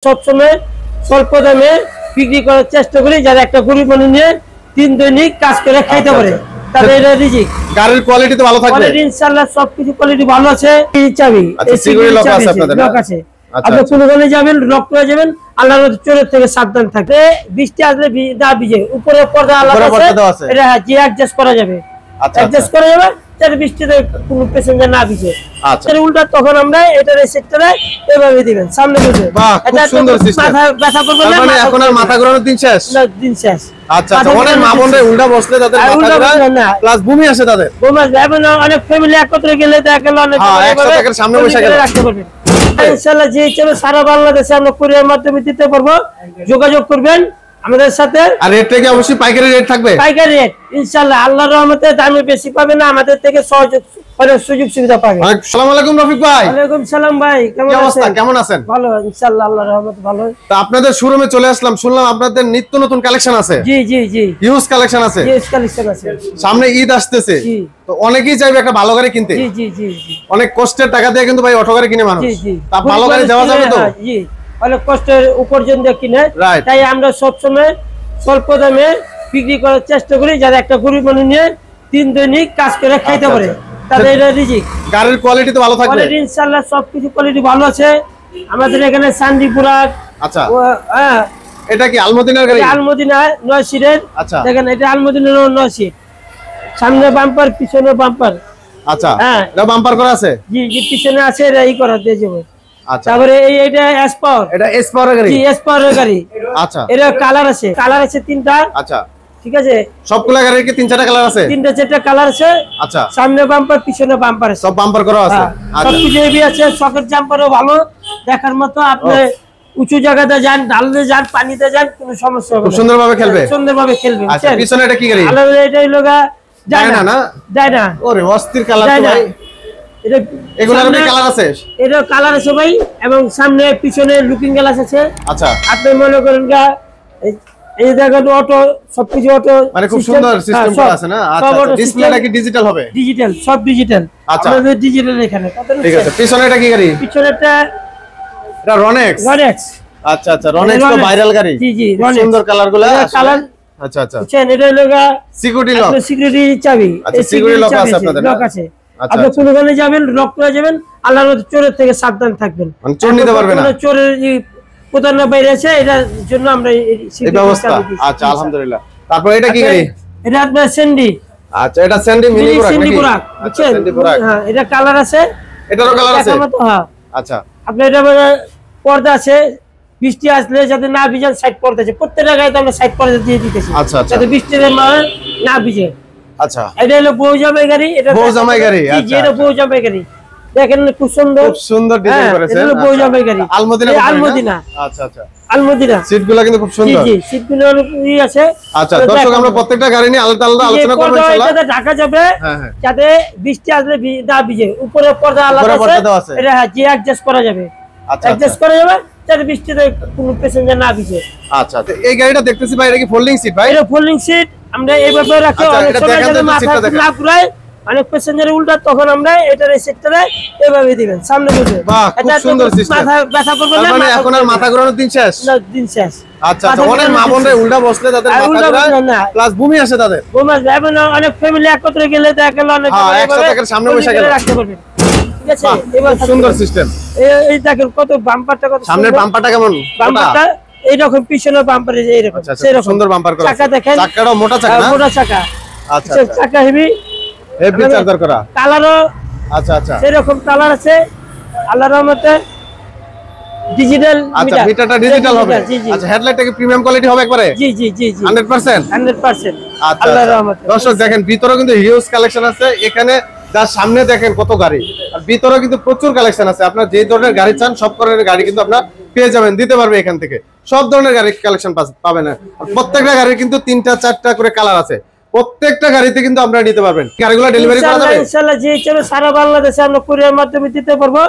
সবসময় স্বল্প দামে বিক্রি করার চেষ্টা করি, যারা একটা গরিব মানুষ নিয়ে দিন দৈনিক কাজ করে খাইতে পারে। তাদের এটা রিজিক। গাড়ির কোয়ালিটি তো ভালো থাকবে, কোয়ালিটি ইনশাআল্লাহ সবকিছু কোয়ালিটি ভালো আছে। এই চাবি সিকিউরিটি লক আছে আপনাদের, লক আছে। আপনি কোনখানে যাবেন লক করে যাবেন, আল্লাহর রহমতে চোরের থেকে সাবধান থাকবে। বৃষ্টি আসলে না ভিজে, উপরে পর্দা আলাদা আছে, এটা জি অ্যাডজাস্ট করা যাবে, অ্যাডজাস্ট করা যাবে যাতে বৃষ্টিতে কোনো প্যাসেঞ্জার না ভিজে। আচ্ছা, উল্টা তখন আমরা এটা সেক্টরে এভাবে দিবেন সামনে বসে। বাহ, খুব সুন্দর সিস্টেম। মাথা ব্যথা করবে না, মানে এখন আর মাথা ঘোরানোর দিন শেষ, না দিন শেষ। আচ্ছা আচ্ছা, অনেক মা বোনরা উল্টা বসলে তাদের মাথা ঘোরায় না, প্লাস বমি আসে তাদের। বমি আসবে, এবং অনেক ফ্যামিলি একত্রে গেলে দেখা গেল অনেক একসাথে সামনে বসে গেলে রাখতে পারবেন। ইনশাআল্লাহ যে হিসেবে সারা বাংলাদেশে আমরা কুরিয়ার মাধ্যমে দিতে পারবো, যোগাযোগ করবেন আমাদের সাথে। আর রেটটা কি অবশ্যই পাইকারি রেট থাকবে? পাইকারি রেট ইনশাআল্লাহ, আল্লাহর রহমতে দামে বেশি পাবে না, আমাদের থেকে সহযোগ সুযোগ সুবিধা পাবে। আসসালামু আলাইকুম রফিক ভাই। ওয়ালাইকুম সালাম ভাই, কেমন আছেন? কেমন আছেন? ভালো ইনশাআল্লাহ, আল্লাহর রহমতে ভালো। তো আপনাদের শোরুমে চলে আসলাম, শুনলাম আপনাদের নিত্য নতুন কালেকশন আছে। জি জি জি, হিউজ কালেকশন আছে। হিউজ কালেকশন আছে, সামনে ঈদ আসতেছে, জি তো অনেকেই চাইবে একটা ভালো গাড়ি কিনতে। জি জি জি জি, অনেক কষ্টের টাকা দিয়ে কিন্তু ভাই অটো গাড়ি কিনে মানুষ। জি জি, তা ভালো গাড়ি দেওয়া যাবে তো? জি, অনেক কষ্টের উপার্জন দিয়ে কিনে, রাইট। তাই আমরা সব সময় স্বল্প দামে বিক্রি করার চেষ্টা করি, যারা একটা গরিব মানুষ নিয়ে দিন দৈনিক কাজ করে খাইতে পারে। তাদের এটা রিজিক। গাড়ির কোয়ালিটি তো ভালো থাকবে, কোয়ালিটি ইনশাআল্লাহ সবকিছু কোয়ালিটি ভালো আছে। আমাদের এখানে সান্দিপুরা, আচ্ছা হ্যাঁ, এটা কি আলমদিনার গাড়ি? আলমদিনা 9 সিটের। আচ্ছা, দেখেন এটা আলমদিনার 9 সিট, সামনে বাম্পার পিছনে বাম্পার। আচ্ছা, হ্যাঁ, এটা বাম্পার করা আছে? জি জি, পিছনে আছে, এটা এই করা দিয়ে যাবে। আচ্ছা, তারপরে এইটা এস পাওয়ার, এটা এস পাওয়ার গাড়ি? জি, এস পাওয়ার গাড়ি। আচ্ছা, এর কালার আছে, কালার আছে 3টা। আচ্ছা, ঠিক আছে, সবগুলা গাড়ির কি 3-4টা কালার আছে? 3টা-4টা কালার আছে। আচ্ছা, সামনে বাম্পার পিছনে বাম্পার আছে, সব বাম্পার করা আছে। আচ্ছা, সবকিছু হেভি আছে। সকেট জাম্পারও ভালো দেখার মতো। আপনি উঁচু জায়গাতে যান, ঢালতে যান, পানিতে যান, কোনো সমস্যা হবে না, খুব সুন্দরভাবে খেলবে, সুন্দরভাবে খেলবে। আচ্ছা, পিছনে এটা কি গাড়ি? এটাই লগা যায় না, যায় না। ওরে অস্থির কালার তো ভাই। এটা এগুলোর কি কালার আছে? এটা কালার আছে ভাই, এবং সামনে পিছনে লুকিং গ্লাস আছে। আচ্ছা, আপনি মনে করেন এই দেখেন অটো, সবকিছু অটো, মানে খুব সুন্দর সিস্টেম করা আছে না? আচ্ছা, ডিসপ্লেটা কি ডিজিটাল হবে? ডিজিটাল, সব ডিজিটাল। আচ্ছা, আমাদের ডিজিটাল এখানে। ঠিক আছে, পিছনে এটা কি গাড়ি? পিছনেরটা এটা রনেক্স। রনেক্স, আচ্ছা আচ্ছা, রনেক্স তো ভাইরাল গাড়ি। জি জি, সুন্দর কালারগুলো কালার। আচ্ছা আচ্ছা, এটা লগা সিকিউরিটি লক, সিকিউরিটি চাবি। আচ্ছা, সিকিউরিটি লক আছে আপনাদের? লক আছে। আপনি কোনখানে যাবেন লক করে যাবেন, আল্লাহর রহমতে চোরের থেকে সাবধান থাকবেন, মানে চোর নিতে পারবে না। চোরের প্রতারণা বাইরে আছে, এটার জন্য আমরা এই ব্যবস্থা। আচ্ছা, আলহামদুলিল্লাহ। তারপর এটা কি গাড়ি? এটা আপনার সেন্ডি। আচ্ছা, এটা সেন্ডি মিনি পুরাক নাকি? আচ্ছা, সেন্ডি পুরাক। হ্যাঁ, এটা কালার আছে, এটারও কালার আছে। হ্যাঁ, আচ্ছা, আপনি এটা পর্দা আছে, বৃষ্টি আসলে যাতে না ভিজে সাইড পর্দা আছে, প্রত্যেকটা গাড়িতে আমরা সাইড পর্দা দিয়ে দিতেছি। আচ্ছা আচ্ছা, যাতে বৃষ্টিতে না ভিজে। আচ্ছা, এটা হলো বউ জামাই গাড়ি। এটা বউ জামাই গাড়ি। আচ্ছা, এটা বউ জামাই গাড়ি, দেখেন খুব সুন্দর, খুব সুন্দর ডিজাইন করেছে। এটা হলো বউ জামাই গাড়ি, আলমদিনা। আলমদিনা। আচ্ছা আচ্ছা, আলমদিনা। সিটগুলো কিন্তু খুব সুন্দর। জি জি, সিটগুলো আছে। আচ্ছা, দর্শক আমরা প্রত্যেকটা গাড়ি নিয়ে আলাদা আলাদা আলোচনা করব ইনশাআল্লাহ। এটা ঢাকা যাবে, যাতে বৃষ্টি আসলে না ভিজে, উপরে পর্দা আলাদা আছে, এটা জি অ্যাডজাস্ট করা যাবে। আচ্ছা, অ্যাডজাস্ট করা যাবে যাতে বৃষ্টিতে কোনো প্যাসেঞ্জার না ভিজে। আচ্ছা আচ্ছা, এই গাড়িটা দেখতেছি ভাই, এটা কি ফোল্ডিং সিট ভাই? এটা ফোল্ডিং সিট, আমরা এইভাবে রাখি। অনেক সময় যদি মাথা না ঘুরায়, অনেক প্যাসেঞ্জার উল্টা, তখন আমরা এটার সেক্টরে এভাবে দিবেন সামনে বসে। বাহ, খুব সুন্দর সিস্টেম। মাথা ব্যথা করবে না, মানে এখন আর মাথা ঘোরানোর দিন শেষ, না দিন শেষ। আচ্ছা আচ্ছা, অনেক মা বোনরা উল্টা বসলে তাদের মাথা ঘোরায়, প্লাস বমি আসে তাদের। বমি আসবে, এবং অনেক ফ্যামিলি একত্রে গেলে দেখা গেল অনেক একসাথে সামনে বসে গেলে রাখতে পারবেন। ঠিক আছে, এবার সুন্দর সিস্টেম। এই দেখেন কত বাম্পারটা, কত সামনের বাম্পারটা কেমন? বাম্পারটা এইরকম, পিছনের বাম্পার এইরকম, সেরকম সুন্দর বাম্পার করা। চাকা দেখেন, চাকাটাও মোটা চাকা না? মোটা চাকা। আচ্ছা, চাকা হেভি চার্জার করা। কালারও আচ্ছা আচ্ছা, সেরকম কালার আছে, আল্লাহর রহমতে ডিজিটাল। আচ্ছা, মিটারটা ডিজিটাল হবে। আচ্ছা, হেডলাইটটা কি প্রিমিয়াম কোয়ালিটি হবে একবারে? জি জি জি জি, 100%। 100%। আচ্ছা, আল্লাহর রহমতে। দর্শক দেখেন, ভিতরে কিন্তু হিউজ কালেকশন আছে। এখানে যার সামনে দেখেন কত গাড়ি, আর ভিতরে কিন্তু প্রচুর কালেকশন আছে। আপনার যে ধরনের গাড়ি চান সব ধরনের গাড়ি কিন্তু আপনার পেয়ে যাবেন, দিতে পারবে এখান থেকে। সব ধরনের গাড়ি কালেকশন পাবেন। আর প্রত্যেকটা গাড়ির কিন্তু 3টা-4টা করে কালার আছে। প্রত্যেকটা গাড়িতে কিন্তু আপনারা নিতে পারবেন। গাড়িগুলো ডেলিভারি করা যাবে ইনশাআল্লাহ, যে হিসেবে সারা বাংলাদেশে আমরা কুরিয়ার মাধ্যমে দিতে পারবো,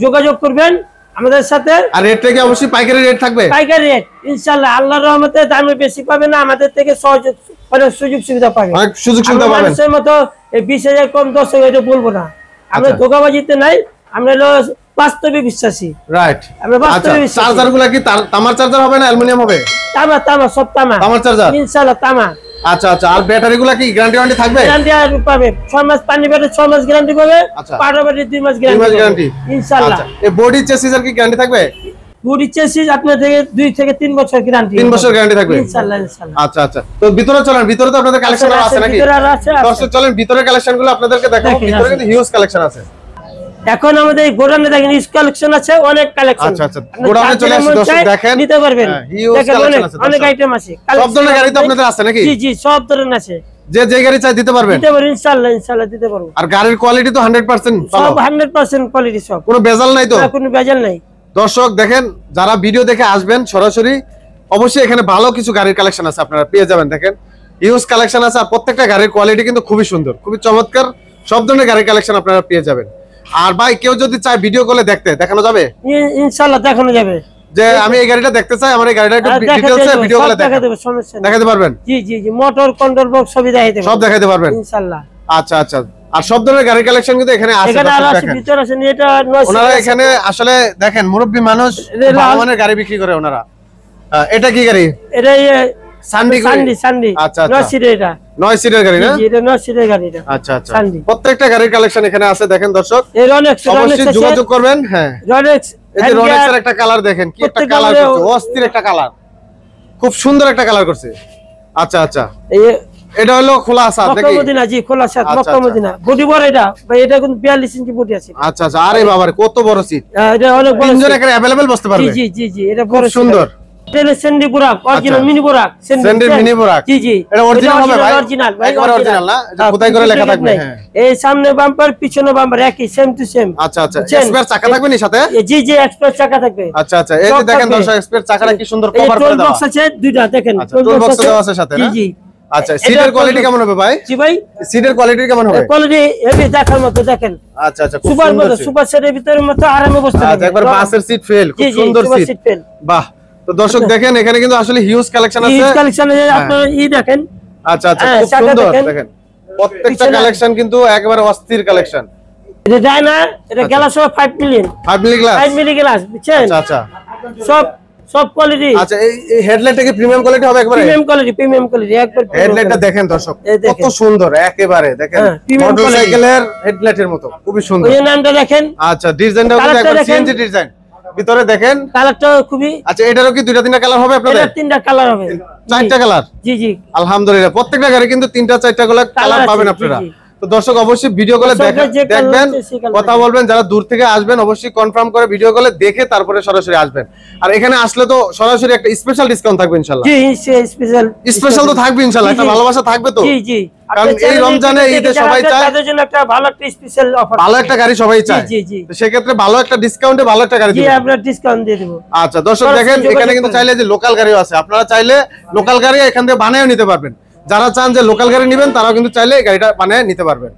যোগাযোগ করবেন আমাদের সাথে। আর রেটটা কি অবশ্যই পাইকারি রেট থাকবে? পাইকারি রেট ইনশাআল্লাহ, আল্লাহর রহমতে দামে বেশি পাবে না, আমাদের থেকে সহযোগ সুযোগ সুবিধা পাবে। অনেক সুযোগ সুবিধা পাবেন। মানুষের মতো 20,000 কম 10,000 এটা বলবো না, আমরা ধোঁকাবাজিতে নাই। আমরা বাস্তবে বিশ্বাসী। রাইট। আমরা বাস্তবে বিশ্বাসী। চার্জারগুলো কি তামার চার্জার হবে না অ্যালুমিনিয়াম হবে? তামা তামা সব তামা। তামার চার্জার ইনশাআল্লাহ তামা। আচ্ছা আচ্ছা। আর ব্যাটারিগুলো কি গ্যারান্টি থাকবে? গ্যারান্টি আর পাবে 6 মাস, পানি ব্যাটারি 6 মাস গ্যারান্টি পাবে, পাউডার ব্যাটারি 2 মাস গ্যারান্টি ইনশাআল্লাহ। আচ্ছা, এই বডি চেসিসের কি গ্যারান্টি থাকবে? বডি চেসিস আপনার থেকে 2 থেকে 3 বছর গ্যারান্টি। 3 বছর গ্যারান্টি থাকবে ইনশাআল্লাহ ইনশাআল্লাহ। আচ্ছা আচ্ছা। তো ভিতরে চলেন, ভিতরে তো আপনাদের কালেকশন আছে নাকি? ভিতরে আছে। দর্শক চলেন ভিতরের কালেকশনগুলো আপনাদেরকে দেখাবো। ভিতরে কিন্তু হিউজ কালেকশন আছে। এখন আমাদের গোডাউনে দেখেন হিউজ কালেকশন আছে, অনেক কালেকশন। আচ্ছা আচ্ছা। গোডাউনে চলে আসুন দর্শক, দেখেন নিতে পারবেন। হিউজ কালেকশন আছে, অনেক আইটেম আছে। সব ধরনের গাড়ি তো আপনাদের আছে নাকি? জি জি, সব ধরনের আছে। যে গাড়ি চাই দিতে পারবেন? দিতে পারবেন ইনশাআল্লাহ ইনশাআল্লাহ দিতে পারবো। আর গাড়ির কোয়ালিটি তো 100% ভালো? সব 100% কোয়ালিটি, সব কোনো ভেজাল নাই তো? না, কোনো ভেজাল নাই। দর্শক দেখেন, যারা ভিডিও দেখে আসবেন সরাসরি, অবশ্যই এখানে ভালো কিছু গাড়ির কালেকশন আছে, আপনারা পেয়ে যাবেন। দেখেন হিউজ কালেকশন আছে, আর প্রত্যেকটা গাড়ির কোয়ালিটি কিন্তু খুবই সুন্দর, খুবই চমৎকার। সব ধরনের গাড়ির কালেকশন আপনারা পেয়ে যাবেন। আর ভাই কেউ যদি চায় ভিডিও কলে দেখতে, দেখানো যাবে? ইনশাআল্লাহ দেখানো যাবে। যে আমি এই গাড়িটা দেখতে চাই, আমার এই গাড়িটা একটু ডিটেইলসে ভিডিও কলে দেখাতে দেখাতে পারবেন? জি জি জি, মোটর কন্ট্রোল বক্স সবই দেখাতে পারবেন। সব দেখাতে পারবেন ইনশাআল্লাহ। আচ্ছা আচ্ছা। আর সব ধরনের গাড়ির কালেকশন কিন্তু এখানে আছে। এখানে আর আছে, ভিতর আছে। এটা ওনারা এখানে আসলে দেখেন মুরব্বি মানুষ, ভালো মানের গাড়ি বিক্রি করে ওনারা। এটা কি গাড়ি? এটা সান্ডি সান্ডি। আচ্ছা আচ্ছা। 9 সিটের এটা। 9 সিটের গাড়ি না? জি, এটা 9 সিটের গাড়ি এটা। আচ্ছা আচ্ছা। প্রত্যেকটা গাড়ির কালেকশন এখানে আছে, দেখেন দর্শক। এই রনেক্স অবশ্যই যোগাযোগ করবেন। হ্যাঁ, রনেক্স। এই যে রনেক্সের একটা কালার দেখেন, কি একটা কালার করছে, অস্থির একটা কালার, খুব সুন্দর একটা কালার করছে। আচ্ছা আচ্ছা। এটা হলো খোলা আছে নাকি? Mecca Medina. জি, খোলা আছে, মক্কা মদিনা। বডি বড় এটা ভাই, এটা কিন্তু 42 ইঞ্চি বডি আছে। আচ্ছা আচ্ছা। আরে বাবা রে, কত বড় সিট! এটা অনেক বড়, তিনজন এখানে अवेलेबल বসতে পারবে। জি জি জি, এটা বড় সুন্দর। এটা সেন্ডি বুরাক, অরিজিনাল মিনি বুরাক। সেন্ডি মিনি বুরাক। জি জি, এটা অরিজিনাল হবে ভাই? অরিজিনাল ভাই, একবার অরিজিনাল না? এটা খোদাই করে লেখা থাকবে। হ্যাঁ, এই সামনে বাম্পার, পিছনে বাম্পার একই, সেম টু সেম। আচ্ছা আচ্ছা। এক্সপায়ার চাকা থাকবে নি সাথে? জি জি, এক্সপায়ার চাকা থাকবে। আচ্ছা আচ্ছা। এই যে দেখেন দর্শক, এক্সপায়ার চাকাটা কি সুন্দর কভার করে দেওয়া। টুল বক্স আছে দুইটা, দেখেন টুল বক্স দেওয়া আছে সাথে না? জি জি। আচ্ছা, সিটের কোয়ালিটি কেমন হবে ভাই? জি ভাই, সিটের কোয়ালিটি কেমন হবে? কোয়ালিটি হেভি, দেখার মতো দেখেন। আচ্ছা আচ্ছা, খুব সুপার সুন্দর। সুপার সেটের ভিতরে মতো আরামে বসতে পারবেন। আচ্ছা, একবার বাসের সিট ফেল, খুব সুন্দর সিট। বাহ। তো দর্শক দেখেন, এখানে কিন্তু আসলে হিউজ কালেকশন আছে। হিউজ কালেকশন আছে, আপনারা দেখেন। আচ্ছা আচ্ছা, খুব সুন্দর দেখেন। প্রত্যেকটা কালেকশন কিন্তু একেবারে অস্থির কালেকশন। এটা ডায়না, এটা glass 5 million. 5 milli glass? 5 milli glass, বুঝছেন? আচ্ছা আচ্ছা। সব কোয়ালিটি। আচ্ছা, এই হেডলাইটটা কি প্রিমিয়াম কোয়ালিটি হবে একবারে? প্রিমিয়াম কোয়ালিটি একবার। হেডলাইটটা দেখেন দর্শক, কত সুন্দর একেবারে, দেখেন মোটরসাইকেলের হেডলাইটের মতো, খুবই সুন্দর। ওই নামটা দেখেন। আচ্ছা, ডিজাইনটাও কিন্তু একবার সিএনজি ডিজাইন। ভিতরে দেখেন কালারটা খুবই। আচ্ছা, এটারও কি দুইটা তিনটা কালার হবে আপনাদের? এটা 3টা কালার হবে। 4টা কালার? জি জি, আলহামদুলিল্লাহ। প্রত্যেকটা গাড়ি কিন্তু 3টা 4টা কালার পাবেন আপনারা। তো দর্শক অবশ্যই ভিডিও কলে দেখবেন, কথা বলবেন। যারা দূর থেকে আসবেন অবশ্যই কনফার্ম করে ভিডিও কলে দেখে তারপরে সরাসরি আসবেন। আর এখানে আসলে তো সরাসরি একটা স্পেশাল ডিসকাউন্ট থাকবে ইনশাআল্লাহ। জি, স্পেশাল তো থাকবে ইনশাআল্লাহ, একটা ভালোবাসা থাকবে তো। জি জি, কারণ এই রমজানে ঈদে সবাই চায় তাদের জন্য একটা ভালো একটা স্পেশাল অফার, ভালো একটা গাড়ি সবাই চায়। জি জি, তো সেই ক্ষেত্রে ভালো একটা ডিসকাউন্টে ভালো একটা গাড়ি জি, দিবেন। আমরা ডিসকাউন্ট দিয়ে দেব। আচ্ছা দর্শক দেখেন, এখানে কিন্তু চাইলে যে লোকাল গাড়িও আছে, আপনারা চাইলে লোকাল গাড়ি এখান থেকে বানিয়ে নিতে পারবেন। যারা চান যে লোকাল গাড়ি নেবেন তারাও কিন্তু চাইলে গাড়িটা বানিয়ে নিতে পারবেন।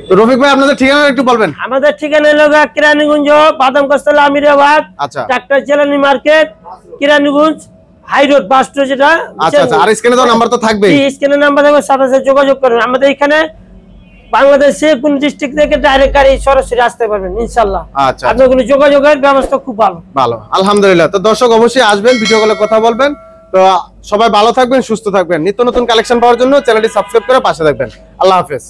তো রফিক ভাই, আপনাদের ঠিকানা একটু বলবেন। আমাদের ঠিকানা হলো কিরানীগঞ্জ, বাদামগাছতলা, আমিরাবাদ। আচ্ছা, ট্রাক্টর জ্বালানি market, Keraniganj high road bus stand যেটা। আচ্ছা আচ্ছা। আর স্ক্রিনে তো নাম্বার তো থাকবেই। জি, স্ক্রিনে নাম্বার থাকবে, সাথে সাথে যোগাযোগ করুন। আমাদের এখানে বাংলাদেশে কোন ডিস্ট্রিক্ট থেকে ডাইরেক্ট গাড়ি সরাসরি আসতে পারবেন ইনশাআল্লাহ। আচ্ছা, আপনাদের কোনো যোগাযোগের ব্যবস্থা খুব ভালো। আলহামদুলিল্লাহ। তো দর্শক অবশ্যই আসবেন, ভিডিও কলে কথা বলবেন। তো সবাই ভালো থাকবেন, সুস্থ থাকবেন। নিত্য নতুন কালেকশন পাওয়ার জন্য চ্যানেলটি সাবস্ক্রাইব করে পাশে থাকবেন। আল্লাহ হাফেজ।